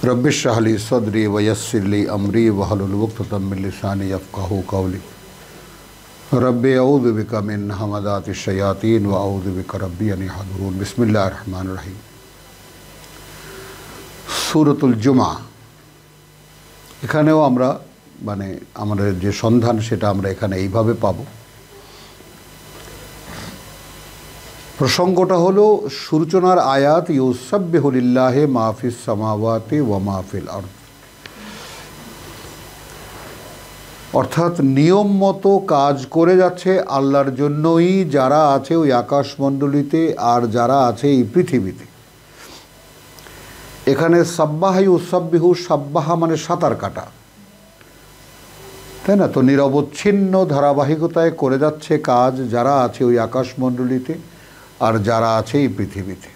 रब्बिश्रह ली सदरी वयस्सिर ली अमरी वहलुल उक़्दतम मिन लिसानी यफ़क़हू क़ौली रब्बि अऊज़ु बिका मिन हमाज़ातिश शयातीन व अऊज़ु बिका रब्बी अन यहज़ुरून। बिस्मिल्लाहिर रहमानिर रहीम। सूरतुल जुमा। এখানেও আমরা মানে আমাদের যে সন্ধান সেটা আমরা এখানে এইভাবে পাবো। প্রসঙ্গটা হলো সূচনার আয়াত ইউসাব্বিহু লিল্লাহি মা ফিস সামাওয়াতি ওয়া মা ফিল আরদ, অর্থাৎ নিয়ম মতো কাজ করে যাচ্ছে আল্লাহর জন্যই যারা আছে ওই আকাশমণ্ডলীতে আর যারা আছে এই পৃথিবীতে। এখানে সাব্বাহা ইউসাব্বিহু, সাব্বাহা মানে সাঁতার কাটা, তাই না? তো নিরবচ্ছিন্ন ধারাবাহিকতায় করে যাচ্ছে কাজ যারা আছে ওই আকাশমণ্ডলীতে আর যারা আছে এই পৃথিবীতে,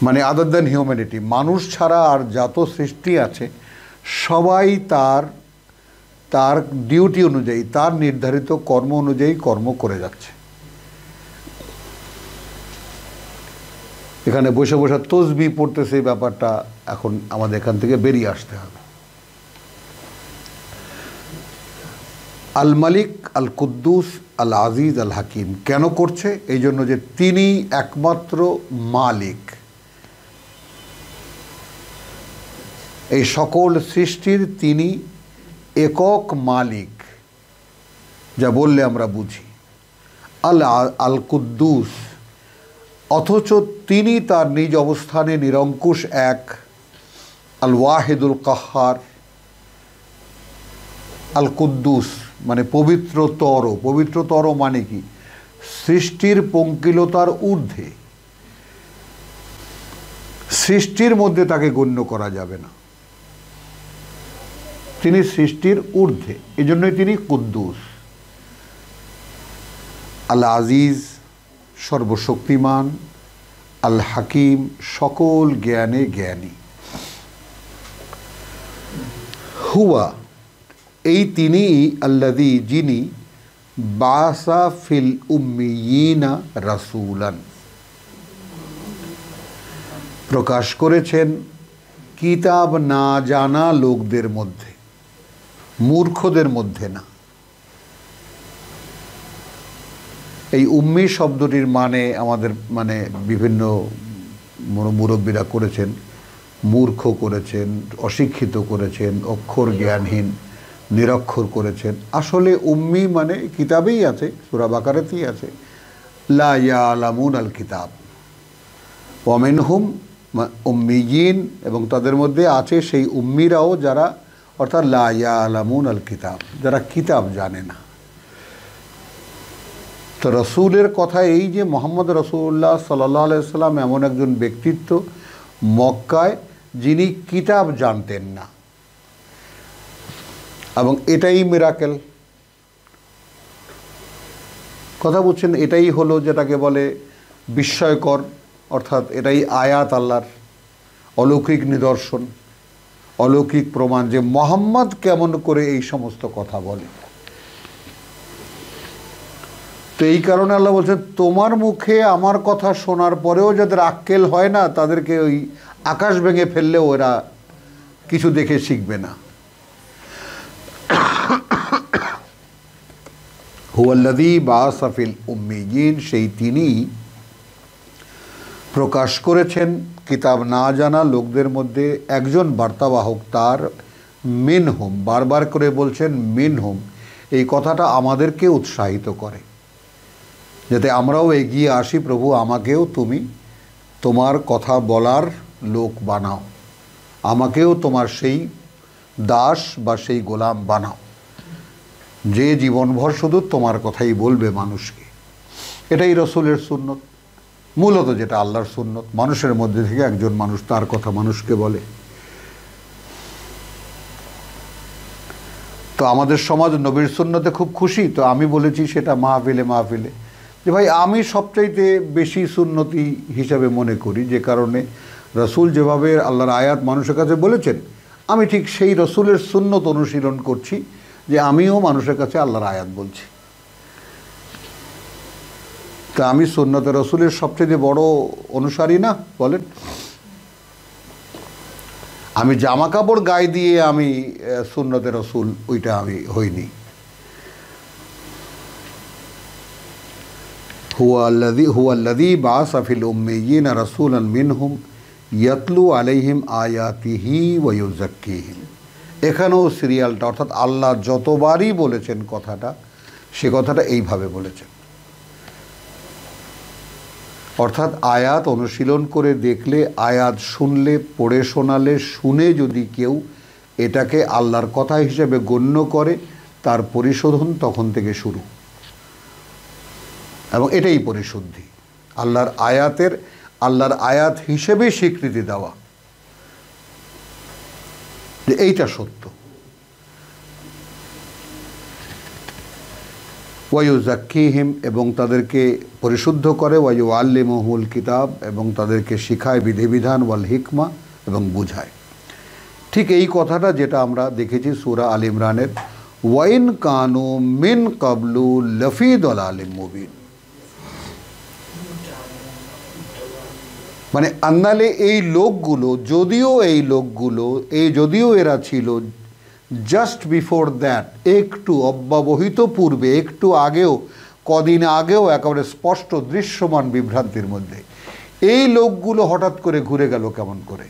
মানে আদার দ্যান হিউম্যানিটি, মানুষ ছাড়া আর যত সৃষ্টি আছে সবাই তার তার ডিউটি অনুযায়ী, তার নির্ধারিত কর্ম অনুযায়ী কর্ম করে যাচ্ছে। এখানে বসে বসে তসবিহ পড়তেছে, এই ব্যাপারটা এখন আমাদের এখান থেকে বেরিয়ে আসতে হবে। আল মালিক আল কুদ্দুস আল আজিজ আল হাকিম কেন করছে? এই জন্য যে তিনি একমাত্র মালিক, এই সকল সৃষ্টির তিনি একক মালিক, যা বললে আমরা বুঝি। আল কুদ্দুস, অথচ তিনি তার নিজ অবস্থানে নিরঙ্কুশ এক। আল ওয়াহিদুল কাহ্হার। আল কুদ্দুস মানে পবিত্রতর। পবিত্রতর মানে কি? সৃষ্টির পঙ্কিলতার ঊর্ধ্বে, সৃষ্টির মধ্যে তাকে গণ্য করা যাবে না, তিনি সৃষ্টির ঊর্ধ্বে, এই জন্যই তিনি কুদ্দুস। আল আজিজ সর্বশক্তিমান, আল হাকিম সকল জ্ঞানে জ্ঞানী। হুয়া এই তিনি আল্লাযী যিনি বাসা ফিল উম্মিয়িনা রাসূলান প্রকাশ করেছেন কিতাব না জানা লোকদের মধ্যে, মূর্খদের মধ্যে না। এই উম্মি শব্দটির মানে আমাদের মানে বিভিন্ন মুরব্বীরা করেছেন, মূর্খ করেছেন, অশিক্ষিত করেছেন, অক্ষর জ্ঞানহীন, নিরক্ষর করেছেন। আসলে উম্মি মানে কিতাবেই আছে, সূরা বাকারাতেই আছে, লা ইয়ালামুন আল কিতাব ওয়া মিনহুম উম্মিয়িন, এবং তাদের মধ্যে আছে সেই উম্মিরাও যারা, অর্থাৎ লা ইয়ালামুন আল কিতাব, যারা কিতাব জানে না। তো রসুলের কথা এই যে মুহাম্মদ রাসূলুল্লাহ সাল্লাল্লাহু আলাইহি ওয়াসাল্লাম এমন একজন ব্যক্তিত্ব মক্কায় যিনি কিতাব জানতেন না, এবং এটাই মিরাকেল। কথা বুঝছেন? এটাই হলো যেটাকে বলে বিস্ময়কর, অর্থাৎ এটাই আয়াত, আল্লাহর অলৌকিক নিদর্শন, অলৌকিক প্রমাণ যে মুহাম্মদ কেমন করে এই সমস্ত কথা বলে। তো এই কারণে আল্লাহ বলছেন তোমার মুখে আমার কথা শোনার পরেও যাদের আক্কেল হয় না তাদেরকে ওই আকাশ ভেঙে ফেললেও ওরা কিছু দেখে শিখবে না। হুয়াল্লাযী বাআসা ফিল উম্মিয়িন, সেই তিনি প্রকাশ করেছেন কিতাব না জানা লোকদের মধ্যে একজন বার্তাবাহক তার, মিনহুম, বারবার করে বলছেন মিনহুম, এই কথাটা আমাদেরকে উৎসাহিত করে যাতে আমরাও এগিয়ে আসি। প্রভু আমাকেও তুমি তোমার কথা বলার লোক বানাও, আমাকেও তোমার সেই দাস বা সেই গোলাম বানাও যে জীবনভর শুধু তোমার কথাই বলবে মানুষকে। এটাই রসুলের সুন্নত, মূলত যেটা আল্লাহর সুন্নত, মানুষের মধ্যে থেকে একজন মানুষ তার কথা মানুষকে বলে। তো আমাদের সমাজ নবীর সুন্নতে খুব খুশি। তো আমি বলেছি সেটা মাহফিলে মাহফিলে যে ভাই আমি সবচাইতে বেশি সুন্নতি হিসাবে মনে করি, যে কারণে রসুল যেভাবে আল্লাহর আয়াত মানুষের কাছে বলেছেন আমি ঠিক সেই রসুলের সুন্নত অনুশীলন করছি, যে আমিও মানুষের কাছে আল্লাহর আয়াত বলছি। তা আমি সুন্নতে রসুলের সবচেয়ে বড় অনুসারী না? বলেন। আমি জামা কাপড় গায়ে দিয়ে আমি সুন্নতে রসুল ওইটা আমি হইনি। হুয়াল্লাযী বাআসা ফিল উম্মিয়্যিনা রাসূলান মিনহুম ইয়াতলু আলাইহিম আয়াতিহি ওয়া ইউযাক্কিহিম। এখানেও সিরিয়ালটা, অর্থাৎ আল্লাহ যতবারই বলেছেন কথাটা, সে কথাটা এইভাবে বলেছেন। অর্থাৎ আয়াত অনুশীলন করে দেখলে, আয়াত শুনলে, পড়ে শোনালে, শুনে যদি কেউ এটাকে আল্লাহর কথা হিসেবে গণ্য করে, তার পরিশোধন তখন থেকে শুরু। এবং এটাই পরিশুদ্ধি, আল্লাহর আয়াত হিসেবে স্বীকৃতি দেওয়া যে এইটা সত্য। ওয়ায়ুযাক্কিহিম, এবং তাদেরকে পরিশুদ্ধ করে, ওয়ায়ুআল্লিমুহুল কিতাব, এবং তাদেরকে শিখায় বিধিবিধান, ওয়াল হিকমা, এবং বুঝায়। ঠিক এই কথাটা যেটা আমরা দেখেছি সূরা আল ইমরানের, ওয়াইন কানু মিন ক্বাবলু লাফি দালালিম মুবিন। মানে আন্নালে এই লোকগুলো, যদিও এরা ছিল জাস্ট বিফোর দ্যাট, একটু অব্যবহিত পূর্বে, একটু আগেও, কদিন আগেও একেবারে স্পষ্ট দৃশ্যমান বিভ্রান্তির মধ্যে, এই লোকগুলো হঠাৎ করে ঘুরে গেল কেমন করে?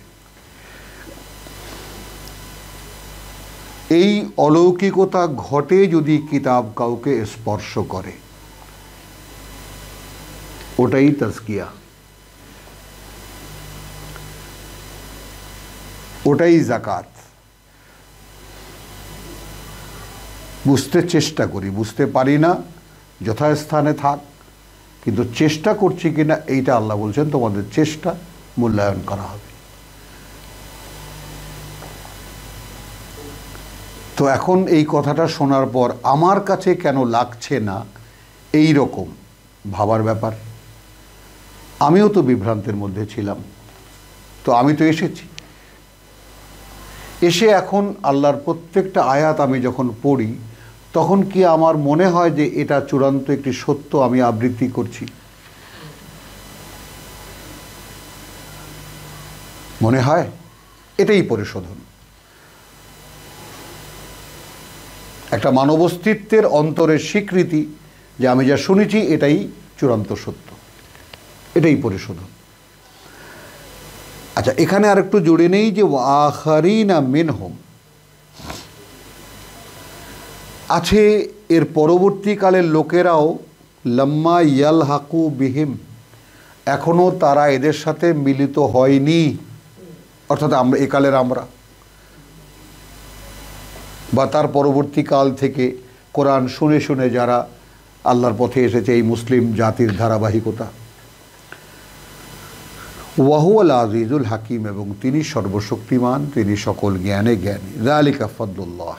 এই অলৌকিকতা ঘটে যদি কিতাব কাউকে স্পর্শ করে, ওটাই তাজকিয়া, ওটাই জাকাত। বুঝতে চেষ্টা করি, বুঝতে পারি না, যথাস্থানে থাক, কিন্তু চেষ্টা করছি কিনা এইটা আল্লাহ বলছেন তোমাদের চেষ্টা মূল্যায়ন করা হবে। তো এখন এই কথাটা শোনার পর আমার কাছে কেন লাগছে না এই রকম ভাবার ব্যাপার? আমিও তো বিভ্রান্তের মধ্যে ছিলাম, তো আমি তো এসে এখন আল্লাহর প্রত্যেকটা আয়াত আমি যখন পড়ি, তখন কি আমার মনে হয় যে এটা চূড়ান্ত একটি সত্য আমি আবৃত্তি করছি? মনে হয় এটাই পরিশোধন, একটা মানব অস্তিত্বের অন্তরের স্বীকৃতি যে আমি যা শুনেছি এটাই চূড়ান্ত সত্য, এটাই পরিশোধন। আচ্ছা, এখানে আর একটু জুড়ে নেই যে ওয়াখারিনা মিনহুম আছে, এর পরবর্তীকালের লোকেরাও লাম্মা ইয়ালহাকু বিহিম, এখনও তারা এদের সাথে মিলিত হয়নি, অর্থাৎ আমরা একালের আমরা, বা তার পরবর্তী কাল থেকে কোরআন শুনে শুনে যারা আল্লাহর পথে এসেছে, এই মুসলিম জাতির ধারাবাহিকতা। ওয়াহুয়াল আজিজুল হাকিম, এবং তিনি সর্বশক্তিমান, তিনি সকল জ্ঞানে জ্ঞানী। যালিকা ফাদলুল্লাহ,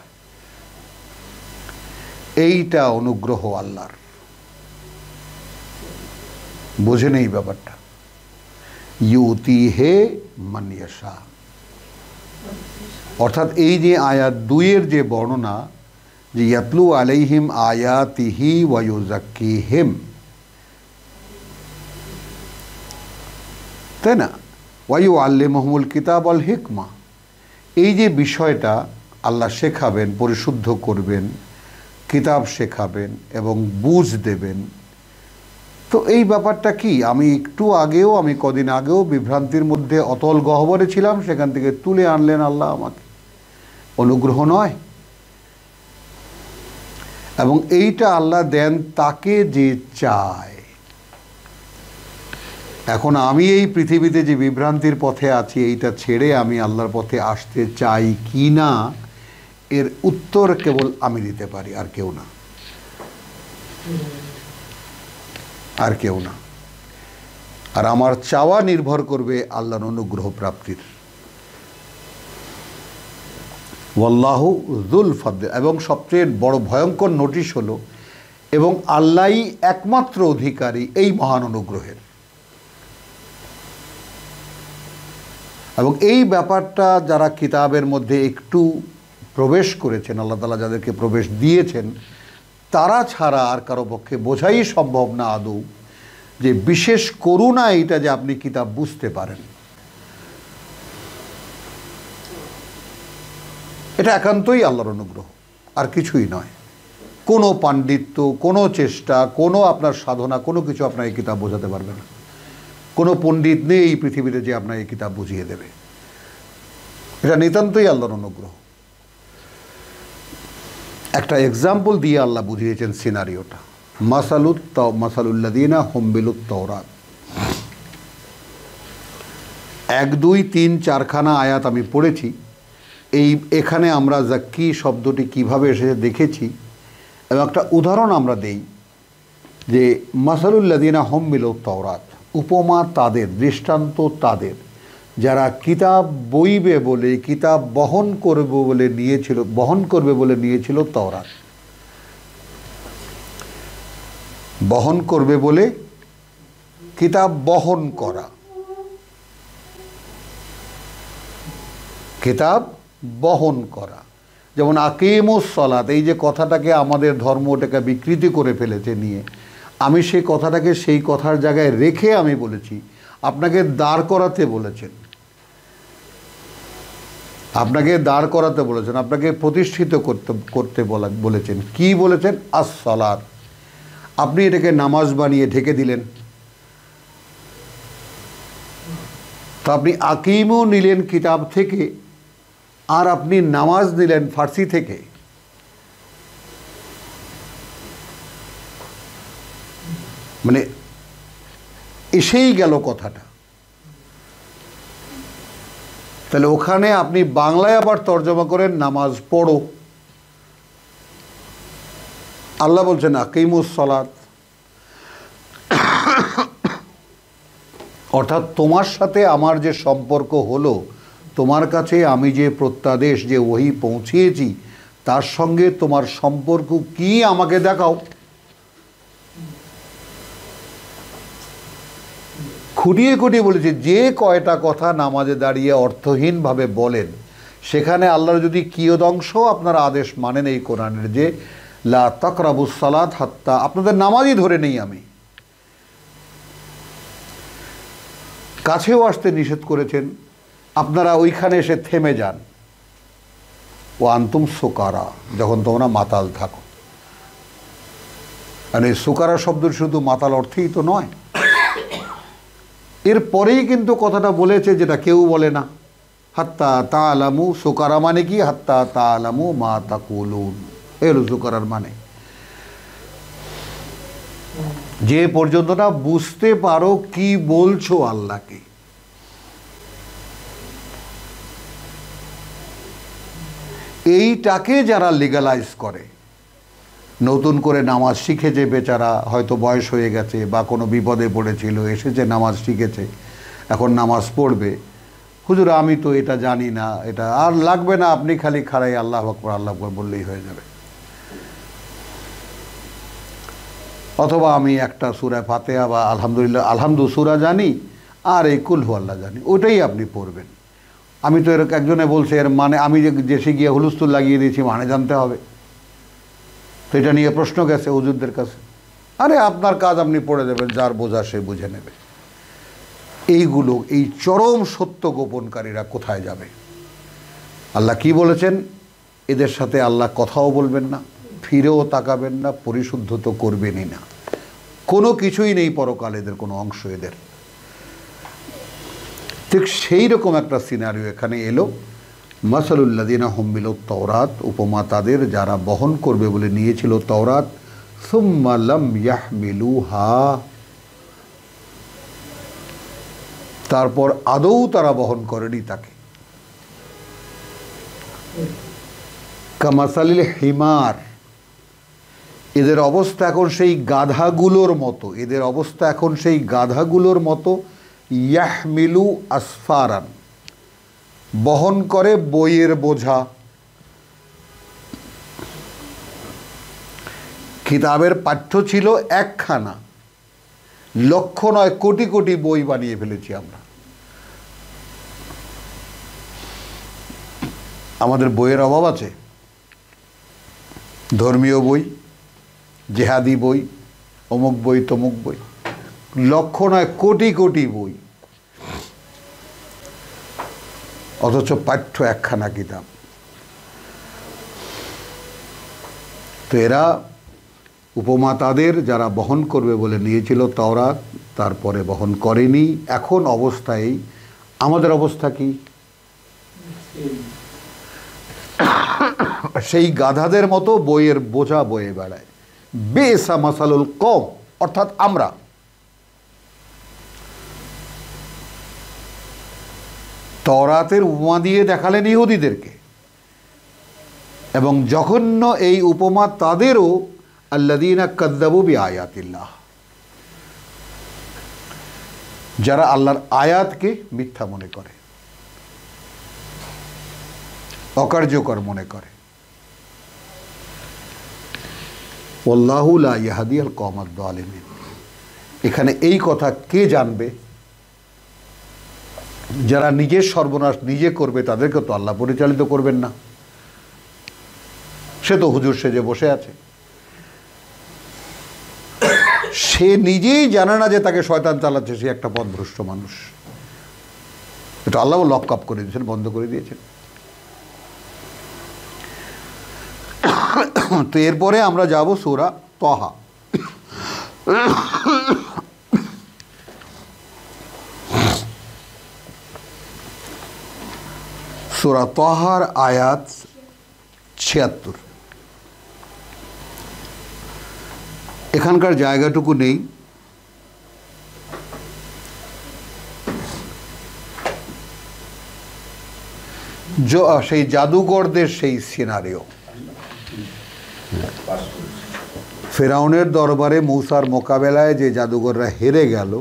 এইটা অনুগ্রহ আল্লাহর। বোঝেন এই ব্যাপারটা? ইউতিহে মান ইয়াশা, অর্থাৎ এই যে আয়াত 2-এর যে বর্ণনা, যে ইয়াতলু আলাইহিম আয়াতিহি ওয়া ইউযাক্কিহিম, তাই না, ওয়া ইউআল্লিমুহুমুল কিতাব ওয়াল হিকমা, এই যে বিষয়টা আল্লাহ শেখাবেন, পরিশুদ্ধ করবেন, কিতাব শেখাবেন এবং বুঝ দেবেন, তো এই ব্যাপারটা কি? আমি কদিন আগেও বিভ্রান্তির মধ্যে অতল গহ্বরে ছিলাম, সেখান থেকে তুলে আনলেন আল্লাহ আমাকে, অনুগ্রহ নয়? এবং এইটা আল্লাহ দেন তাকে যে চায়। এখন আমি এই পৃথিবীতে যে বিভ্রান্তির পথে আছি, এইটা ছেড়ে আমি আল্লাহর পথে আসতে চাই কি না, এর উত্তর কেবল আমি দিতে পারি, আর কেউ না, আর কেউ না। আর আমার চাওয়া নির্ভর করবে আল্লাহর অনুগ্রহ প্রাপ্তির। ওয়াল্লাহু যুল ফাদল, এবং সবচেয়ে বড় ভয়ঙ্কর নোটিশ হলো, এবং আল্লাহই একমাত্র অধিকারী এই মহান অনুগ্রহের। এবং এই ব্যাপারটা যারা কিতাবের মধ্যে একটু প্রবেশ করেছেন, আল্লাহ তাআলা যাদেরকে প্রবেশ দিয়েছেন, তারা ছাড়া আর কারো পক্ষে বোঝাই সম্ভব না আদৌ যে বিশেষ করুণা এইটা যে আপনি কিতাব বুঝতে পারেন। এটা একান্তই আল্লাহর অনুগ্রহ, আর কিছুই নয়। কোনো পাণ্ডিত্য, কোনো চেষ্টা, কোনো আপনার সাধনা, কোনো কিছু আপনার এই কিতাব বোঝাতে পারবে না। কোনো পণ্ডিত নেই এই পৃথিবীতে যে আপনার এই কিতাব বুঝিয়ে দেবে। এটা নিতান্তই আল্লাহর অনুগ্রহ। একটা এক্সাম্পল দিয়ে আল্লাহ বুঝিয়েছেন সিনারিওটা। মাসালুল্লাযীনা হুমমিলুত তাওরাত, 1, 2, 3, 4খানা আয়াত আমি পড়েছি। এখানে আমরা জাক্কি শব্দটি কিভাবে এসেছে দেখেছি, এবং একটা উদাহরণ আমরা দেই যে মাসালুল্লাযীনা হুমমিলুত তাওরাত, উপমা তাদের, দৃষ্টান্ত তাদের যারা কিতাব বইবে বলে, কিতাব বহন করবে বলে নিয়েছিল তাওরাত। বহন করবে বলে কিতাব বহন করা, কিতাব বহন করা। যেমন আকিমুস সালাত, এই যে কথাটাকে আমাদের ধর্ম ওটাকে বিকৃতি করে ফেলেছে নিয়ে, আমি সেই কথাটাকে সেই কথার জায়গায় রেখে আমি বলেছি আপনাকে দাঁড় করাতে বলেছেন, আপনাকে দাঁড় করাতে বলেছেন, আপনাকে প্রতিষ্ঠিত করতে বলেছেন। কি বলেছেন? আস-সালাত। আপনি এটাকে নামাজ বানিয়ে ঢেকে দিলেন। তো আপনি আকিমও নিলেন কিতাব থেকে, আর আপনি নামাজ নিলেন ফার্সি থেকে। মানে এসেই গেল কথাটা। তাহলে ওখানে আপনি বাংলায় আবার তর্জমা করেন নামাজ পড়ো। আল্লাহ বলছেন আকিমুস সালাত, অর্থাৎ তোমার সাথে আমার যে সম্পর্ক হলো, তোমার কাছে আমি যে প্রত্যাদেশ, যে ওহী পৌঁছিয়েছি, তার সঙ্গে তোমার সম্পর্ক কি আমাকে দেখাও। খুঁটিয়ে খুঁটিয়ে বলেছে যে কয়টা কথা নামাজে দাঁড়িয়ে অর্থহীনভাবে বলেন, সেখানে আল্লাহর যদি কিয়দংশ আপনারা আদেশ মানেন এই কোরআনের, যে লা তাকরাবুস সালাত হাত্তা, আপনাদের নামাজই ধরে নেই আমি, কাছেও আসতে নিষেধ করেছেন, আপনারা ওইখানে এসে থেমে যান। ও আন্তুম সুকারা, যখন তোমরা মাতাল থাকো। আর এই সুকারা শব্দ শুধু মাতাল অর্থেই তো নয়, এরপরেই কিন্তু কথাটা বলেছে যেটা কেউ বলে না, হাত্তা তাআলামু। সুকারা মানে কি? হাত্তা তাআলামু মা তাকুলুন, এর সুকারার মানে যে পর্যন্ত না বুঝতে পারো কি বলছো আল্লাহকে। এইটাকে যারা লিগালাইজ করে, নতুন করে নামাজ শিখেছে বেচারা, হয়তো বয়স হয়ে গেছে বা কোনো বিপদে পড়েছিল, এসেছে নামাজ শিখেছে, এখন নামাজ পড়বে। হুজুর আমি তো এটা জানি না, এটা আর লাগবে না, আপনি খালি খাড়াই আল্লাহু আকবার আল্লাহু আকবার বললেই হয়ে যাবে। অথবা আমি একটা সূরা ফাতিহা বা আলহামদু সূরা জানি, আর এই কুল হু আল্লাহ জানি, ওটাই আপনি পড়বেন। আমি তো এরকম একজনে বলছে এর মানে, আমি যে দেশে গিয়ে হুলস্থুল লাগিয়ে দিয়েছি, মানে জানতে হবে। তো এটা নিয়ে প্রশ্ন গেছে হুজুরদের কাছে। আরে আপনার কাজ আপনি পড়ে দেবেন, যার বোঝা সে বুঝে নেবে। এইগুলো, এই চরম সত্য গোপনকারীরা কোথায় যাবে? আল্লাহ কি বলেছেন? এদের সাথে আল্লাহ কথাও বলবেন না, ফিরেও তাকাবেন না, পরিশুদ্ধ তো করবেনই না, কোনো কিছুই নেই পরকাল এদের কোনো অংশ এদের। ঠিক সেই রকম একটা সিনারিও এখানে এলো। মাসালুল্লাযীনা হুমমিলুত তাওরাত, উপমা তাদের যারা বহন করবে বলে নিয়েছিল তাওরাত, সুম্মা লাম ইয়াহমিলুহা, তারপর আদৌ তারা বহন করেনি তাকে। কামাসালিল হিমার, এদের অবস্থা এখন সেই গাধাগুলোর মতো, এদের অবস্থা এখন সেই গাধাগুলোর মতো। ইয়াহমিলু আসফারান, বহন করে বইয়ের বোঝা। কিতাবের পাঠ্য ছিল একখানা, লক্ষ নয় কোটি কোটি বই বানিয়ে ফেলেছি আমরা। আমাদের বইয়ের অভাব আছে? ধর্মীয় বই, জেহাদি বই, অমুক বই তমুক বই, লক্ষ নয় কোটি কোটি বই, অথচ পাঠ্য একখানা কিতাব। তো এরা উপমা তাদের যারা বহন করবে বলে নিয়েছিল তাওরাত, তারপরে বহন করেনি। এখন অবস্থায় আমাদের অবস্থা কি? সেই গাধাদের মতো বইয়ের বোঝা বয়ে বেড়ায়। বেসা মাসালুল কওম, অর্থাৎ আমরা। তাওরাতের উপমা দিয়ে দেখালেন ইহুদিদেরকে, এবং জঘন্য এই উপমা তাদেরও, আল্লাযীনা কাযযাবু বিআয়াতিল্লাহ, যারা আল্লাহর আয়াতকে মিথ্যা মনে করে, অকার্যকর মনে করে। ওয়াল্লাহু লা ইয়াহদিল কওমাদ যালিমিন। এখানে এই কথা কে জানবে? যারা নিজের সর্বনাশ নিজে করবে তাদেরকে তো আল্লাহ পরিচালিত করবেন না। সে তো হুজুর সেজে বসে আছে, সে নিজেই জানে না যে তাকে শয়তান চালাচ্ছে, সে একটা পথভ্রষ্ট মানুষ। এটা আল্লাহ লক আপ করে দিয়েছেন, বন্ধ করে দিয়েছেন। তো এরপরে আমরা যাব সূরা তাহা। সূরা তাহার আয়াত ৭৬। এখানকার জায়গাটুকু নেই। সেই জাদুঘরদের সেই সিনারিও। ফেরাউনের দরবারে মূসার মোকাবেলায় যে জাদুঘররা হেরে গেল,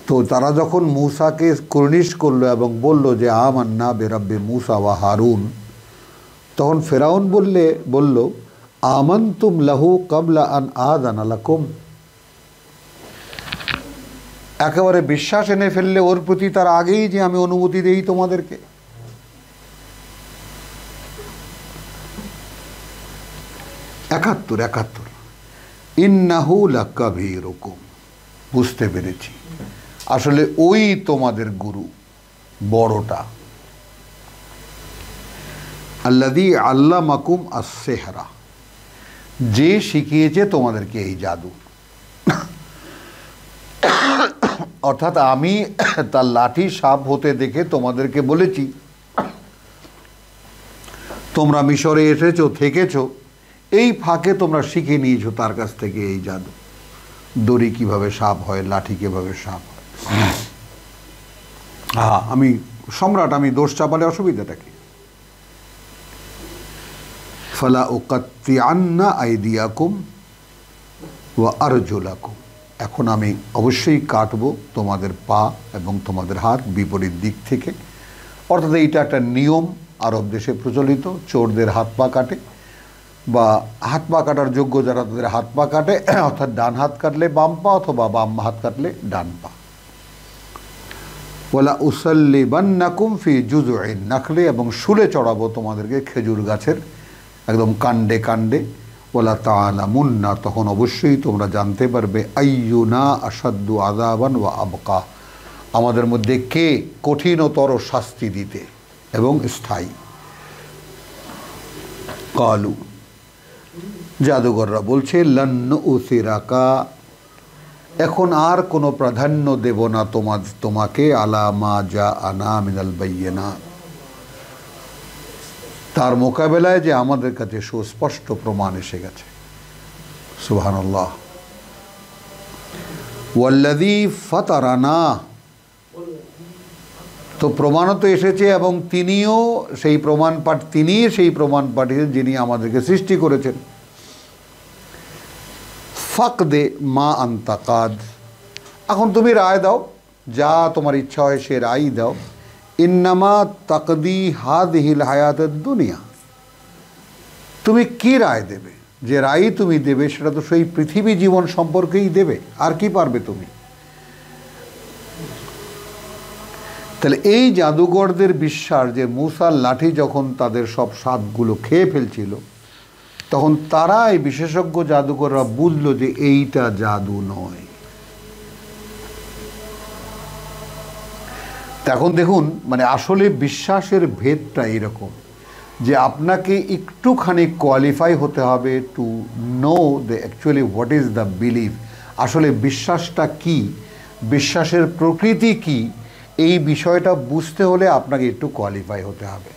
তো তারা যখন মূসাকে কুর্নিশ করলো এবং বলল যে আমান্না বিরাব্বি মূসা ওয়া হারুন, তখন ফেরাউন বলল আমানতুম লাহু ক্বাবলা আন আযানা লাকুম। একেবারে বিশ্বাস এনে ফেললে ওর প্রতি তার আগেই যে আমি অনুমতি দেই তোমাদেরকে। একাত্তর ইন্নাহু লাকাবীরুকুম। বুঝতে পেরেছি, আসলে ওই তোমাদের গুরু বড়টা। আল্লাযী আল্লামাকুম আস-সিহরা, যে শিখিয়েছে তোমাদেরকে এই জাদু। অর্থাৎ আমি তার লাঠি সাপ হতে দেখে তোমাদেরকে বলেছি, তোমরা মিশরে এসেছো, থেকেছো, এই ফাঁকে তোমরা শিখে নিয়েছো তার কাছ থেকে এই জাদু। দড়ি কিভাবে সাপ হয়, লাঠি কিভাবে সাপ হয়। আমি সম্রাট, আমি দোষ চাপালে অসুবিধাটা কি? ফালা উকাত্তিআন্না আইদিয়াকুম ওয়া আরজুলাকুম। এখন আমি অবশ্যই কাটবো তোমাদের পা এবং তোমাদের হাত বিপরীত দিক থেকে। অর্থাৎ এইটা একটা নিয়ম, আরব দেশে প্রচলিত। চোরদের হাত পা কাটে, বা হাত পা কাটার যোগ্য যারা তাদের হাত পা কাটে, অর্থাৎ ডান হাত কাটলে বাম পা, অথবা বাম হাত কাটলে ডান পা। ওয়ালা উসাল্লিবান্নাকুম ফি জুযুইন নাখলি, এবং শুলে চড়াবো তোমাদেরকে খেজুর গাছের একদম কাণ্ডে কাণ্ডে। ওয়ালা তাআলামুন্না, তখন অবশ্যই তোমরা জানতে পারবে, আইয়ুনা আশাদ্দু আযাবান ওয়া আবকা, আমাদের মধ্যে কে কঠিনতর শাস্তি দিতে এবং স্থায়ী। কালু, জাদুঘররা বলছে, লান নুসিরাকা, এখন আর কোনো প্রাধান্য দেব না তোমাকে, আলা মা জাআনা মিনাল বায়্যিনাত, তার মোকাবেলায় যে আমাদের কাছে সুস্পষ্ট প্রমাণ এসে গেছে। সুবহানাল্লাহ। ওয়াল্লাযী ফাতারানা, তো প্রমাণও তো এসেছে, এবং তিনিই সেই প্রমাণ পাঠিয়েছেন যিনি আমাদেরকে সৃষ্টি করেছেন। ফাকদে মা আনতা কাদ, এখন তুমি রায় দাও, যা তোমার ইচ্ছা হয় সে রায় দাও। ইন্নামা তাকদি হাদিহিল হায়াতেদ দুনিয়া, তুমি কি রায় দেবে? যে রায় তুমি দেবে সেটা তো সেই পৃথিবী জীবন সম্পর্কেই দেবে, আর কি পারবে তুমি? তাহলে এই জাদুঘরদের বিশ্বাস যে মূসার লাঠি যখন তাদের সব সাপগুলো খেয়ে ফেলছিল, তখন তারা, এই বিশেষজ্ঞ জাদুঘররা বুঝলো যে এইটা জাদু নয়। এখন দেখুন, মানে আসলে বিশ্বাসের ভেদটা এরকম যে আপনাকে একটুখানি কোয়ালিফাই হতে হবে to know the actually what is the believe, আসলে বিশ্বাসটা কি, বিশ্বাসের প্রকৃতি কি, এই বিষয়টা বুঝতে হলে আপনাকে একটু কোয়ালিফাই হতে হবে।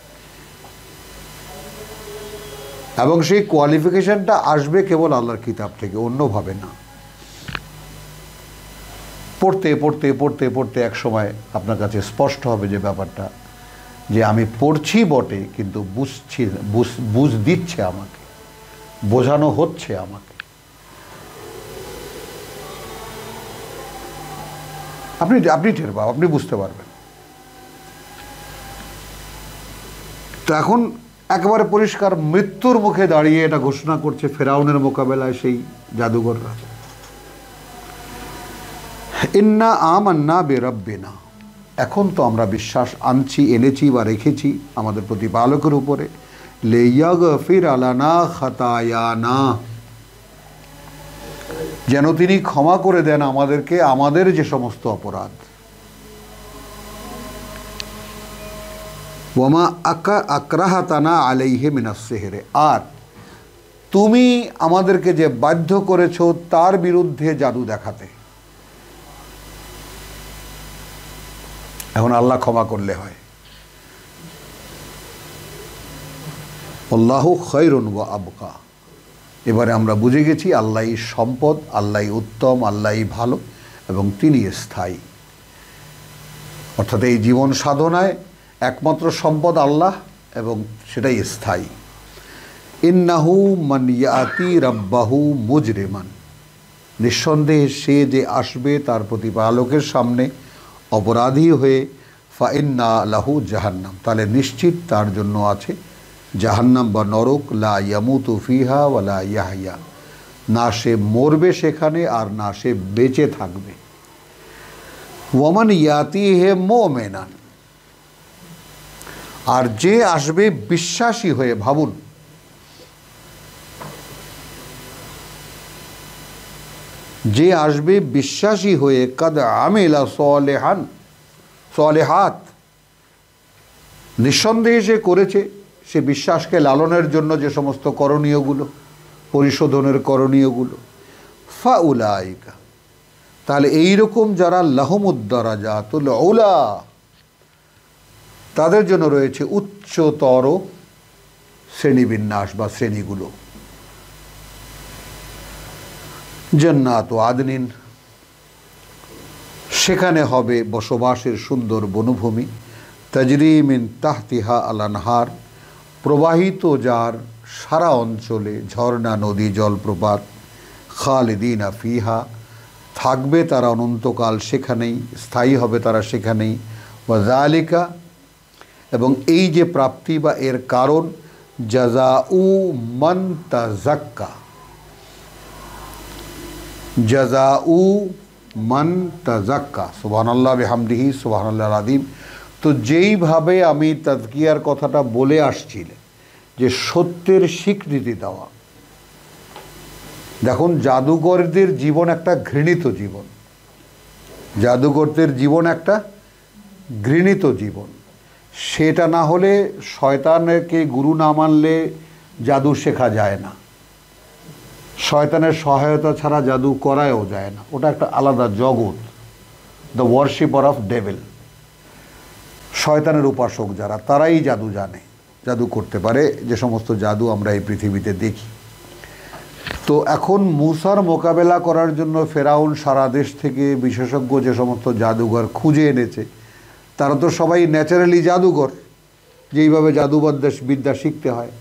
এবং সেই কোয়ালিফিকেশনটা আসবে কেবল আল্লাহর কিতাব থেকে, অন্যভাবে না। পড়তে পড়তে পড়তে পড়তে এক সময় আপনার কাছে স্পষ্ট হবে যে ব্যাপারটা, যে আমি পড়ছি বটে কিন্তু বুঝছি, বুঝ দিচ্ছে আমাকে, বোঝানো হচ্ছে আমাকে। আপনি টের পাবেন, আপনি বুঝতে পারবেন। তো এখন একেবারে পরিষ্কার মৃত্যুর মুখে দাঁড়িয়ে এটা ঘোষণা করছে ফেরাউনের মোকাবেলায় সেই জাদুঘররা, ইন্না আমান্না বিরাব্বিনা, এখন তো আমরা বিশ্বাস আনছি, এনেছি বা রেখেছি আমাদের প্রতিপালকের উপরে, লিয়াগফির লানা খাতায়ানা, যেন তিনি ক্ষমা করে দেন আমাদেরকে আমাদের যে সমস্ত অপরাধ। ওয়ামা আকরাহাতানা আলাইহি মিনাস সিহরি, আর তুমি আমাদেরকে যে বাধ্য করেছো তার বিরুদ্ধে জাদু দেখাতে। এখন আল্লাহ ক্ষমা করলে হয়। আল্লাহু খায়রুন ওয়া আবকা, এবারে আমরা বুঝে গেছি আল্লাহই সম্পদ, আল্লাহই উত্তম, আল্লাহই ভালো এবং তিনি স্থায়ী। অর্থাৎ এই জীবন সাধনায় একমাত্র সম্পদ আল্লাহ এবং সেটাই স্থায়ী। ইন্নাহু মান ইয়াতি রাব্বাহু মুজরিমান, নিঃসন্দেহে সে যে আসবে তার প্রতিপালকের সামনে অপরাধী হয়ে, ফা ইন্না লাহু জাহান্নাম, তাহলে নিশ্চিত তার জন্য আছে জাহান্নাম বা নরক, লা ইয়ামুতু ফিহা ওয়া লা ইয়াহইয়া, না সে মরবে সেখানে আর না সে বেঁচে থাকবে। ওয়ামান ইয়াতিহি মুমিনান, আর যে আসবে বিশ্বাসী হয়ে, ভাবুন যে আসবে বিশ্বাসী হয়ে, কাদ আমিলা সলেহাত, নিঃসন্দেহে সে করেছে সে বিশ্বাসকে লালনের জন্য যে সমস্ত করণীয়গুলো, পরিশোধনের করণীয়গুলো, ফাউলাইকা, তাহলে এইরকম যারা লাহুমুদ্দারাজাতুল উলা, তাদের জন্য রয়েছে উচ্চতর শ্রেণীবিন্যাস বা শ্রেণীগুলো। জান্নাত আদনিন, সেখানে হবে বসবাসের সুন্দর বনভূমি, তাজরি মিন তাহতিহা আল আনহার, প্রবাহিত যার সারা অঞ্চলে ঝর্ণা, নদী, জলপ্রপাত, খালিদিনা ফিহা, থাকবে তারা অনন্তকাল সেখানেই, স্থায়ী হবে তারা সেখানেই। ওয়া যালিকা, এবং এই যে প্রাপ্তি বা এর কারণ, জাযাউ মান তাযাক্কা, জাযাউ মান তাযাক্কা, সুবহানাল্লাহ বিহামদিহি সুবহানাল্লাহল আযীম। তো যেইভাবে আমি তাজকিয়ার কথাটা বলে আসছিলেন যে সত্যের স্বীকৃতি দেওয়া, দেখুন জাদুকরদের জীবন একটা ঘৃণিত জীবন, জাদুকরদের জীবন একটা ঘৃণিত জীবন। সেটা না হলে, শয়তানকে গুরু না মানলে জাদু শেখা যায় না, শয়তানের সহায়তা ছাড়া জাদু করায়ও যায় না, ওটা একটা আলাদা জগৎ, দ্য ওয়ার্শিপার অফ ডেভিল। শয়তানের উপাসক যারা, তারাই জাদু জানে, জাদু করতে পারে, যে সমস্ত জাদু আমরা এই পৃথিবীতে দেখি। তো এখন মূসার মোকাবেলা করার জন্য ফেরাউন সারা দেশ থেকে বিশেষজ্ঞ যে সমস্ত জাদুঘর খুঁজে এনেছে, তারা তো সবাই ন্যাচারালি জাদুঘর, যেইভাবে বিদ্যা শিখতে হয়।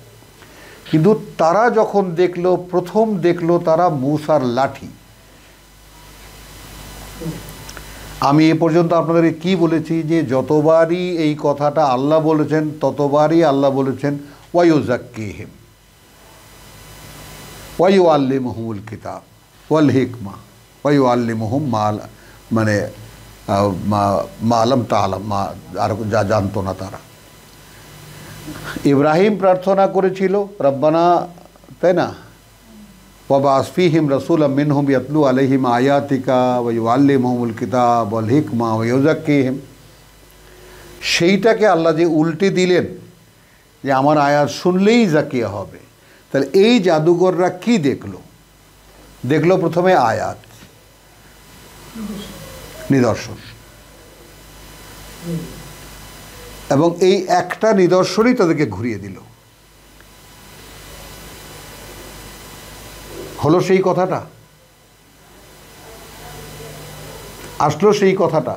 কিন্তু তারা যখন দেখলো, প্রথম দেখলো তারা মূসার লাঠি। আমি এ পর্যন্ত আপনাদের কি বলেছি যে যতবারই এই কথাটা আল্লাহ বলেছেন ততবারই আল্লাহ বলেছেন ওয়ায়ুযাক্কিহিম ওয়ায়ুআল্লিমুহুমুল কিতাব ওয়াল হিকমা ওয়ায়ুআল্লিমুহুম মানে মা লাম তা'লাম, আর যা জানতো না তারা। ইব্রাহিম প্রার্থনা করেছিল রব্বানা, তাই না, ওয়াবআস ফীহিম রাসূলাম মিনহুম ইয়াতলু আলাইহিম আয়াতিকা ওয়া ইউআল্লিমুহুমুল কিতাব ওয়াল হিকমা ওয়া ইউযাক্কিহিম। সেইটাকে আল্লাহ যে উল্টে দিলেন, যে আমার আয়াত শুনলেই জাকিয়া হবে। তাহলে এই জাদুঘররা কি দেখলো? দেখলো প্রথমে আয়াত, নিদর্শন, এবং এই একটা নিদর্শনই তাদেরকে ঘুরিয়ে দিল। হলো সেই কথাটা, আসলো সেই কথাটা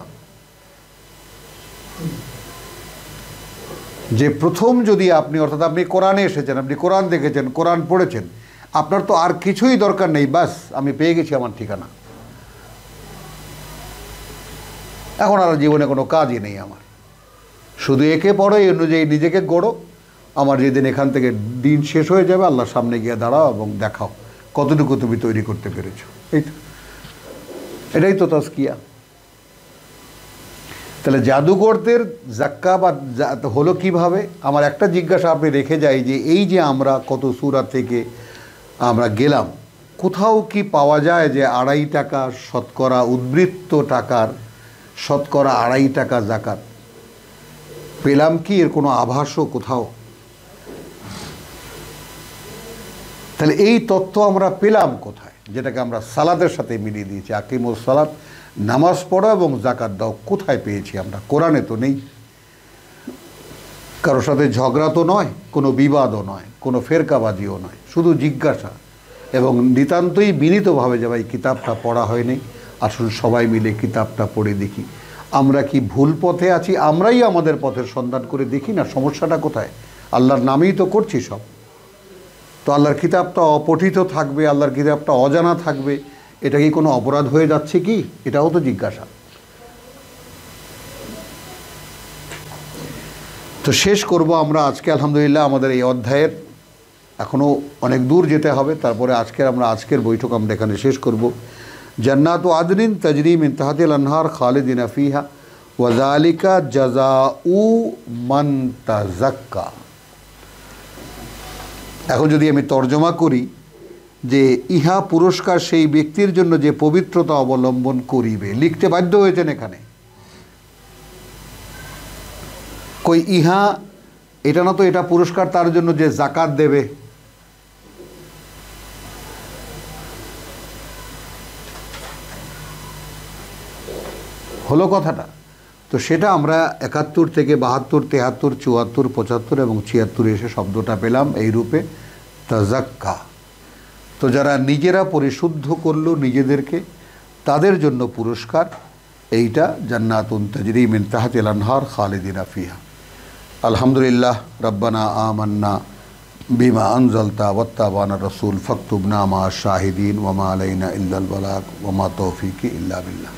যে প্রথম যদি আপনি, অর্থাৎ আপনি কোরআনে এসেছেন, আপনি কোরআন দেখেছেন, কোরআন পড়েছেন, আপনার তো আর কিছুই দরকার নেই, বাস আমি পেয়ে গেছি আমার ঠিকানা, এখন আর জীবনে কোনো কাজই নেই আমার, শুধু একে পড়ো, এই অনুযায়ী নিজেকে গড়ো, আমার যেদিন এখান থেকে দিন শেষ হয়ে যাবে আল্লাহর সামনে গিয়ে দাঁড়াও এবং দেখাও কতটুকু তুমি তৈরি করতে পেরেছো। এই তো, এটাই তো তাজকিয়া। তাহলে জাদুঘরদের জাক্কা বা হলো কিভাবে? আমার একটা জিজ্ঞাসা আপনি রেখে যাই যে এই যে আমরা কত সূরা থেকে আমরা গেলাম, কোথাও কি পাওয়া যায় যে 2.5 টাকা শতকরা উদ্বৃত্ত টাকার শতকরা 2.5 টাকা জাকাত? পেলাম কি এর কোনো আভাসও কোথাও? তাহলে এই তথ্য আমরা পেলাম কোথায়, যেটাকে আমরা সালাতের সাথে মিলিয়ে দিয়েছি? আকিমুস সালাত, নামাজ পড়ো এবং জাকাত দাও, কোথায় পেয়েছি আমরা? কোরআনে তো নেই। কারোর সাথে ঝগড়া তো নয়, কোনো বিবাদও নয়, কোনো ফেরকাবাজিও নয়, শুধু জিজ্ঞাসা এবং নিতান্তই বিনীতভাবে যে ভাই কিতাবটা পড়া হয়নি, আসুন সবাই মিলে কিতাবটা পড়ে দেখি আমরা কি ভুল পথে আছি, আমরাই আমাদের পথের সন্ধান করে দেখি না সমস্যাটা কোথায়। আল্লাহর নামেই তো করছি সব, তো আল্লাহর কিতাবটা অপঠিত থাকবে, আল্লাহর কিতাবটা অজানা থাকবে, এটা কি কোনো অপরাধ হয়ে যাচ্ছে কি? এটাও তো জিজ্ঞাসা। তো শেষ করব আমরা আজকে আলহামদুলিল্লাহ আমাদের এই অধ্যায়ের, এখনও অনেক দূর যেতে হবে, তারপরে আজকের বৈঠক আমরা এখানে শেষ করব। জান্নাতু আদনিন তাজরি মিন তাহতিল আনহার খালিদিনা ফিহা ওয়া যালিকা জাযাউ মান তাযাক্কা। এখন যদি আমি তর্জমা করি যে ইহা পুরস্কার সেই ব্যক্তির জন্য যে পবিত্রতা অবলম্বন করিবে, লিখতে বাধ্য হয়েছেন এখানে। কই ইহা এটা না তো, এটা পুরস্কার তার জন্য যে জাকাত দেবে। হলো কথাটা। তো সেটা আমরা 71 থেকে 72, 73, 74, 75 এবং 76 এসে শব্দটা পেলাম এই রূপে, তাযাক্কা। তো যারা নিজেরা পরিশুদ্ধ করলো নিজেদেরকে, তাদের জন্য পুরস্কার এইটা, জান্নাতুন তাজরি মিন তাহতিল আনহার খালিদিনা ফিহা। আলহামদুলিল্লাহ রব্বানা আমান্না বিমা আনজালতা ওয়াত্তাবানা রাসূল ফাকতুবনা মা শাহিদিন ওয়া মা আলাইনা ইল্লাল বালাগ ওয়া মা তৌফিকি ইল্লা বিল্লাহ।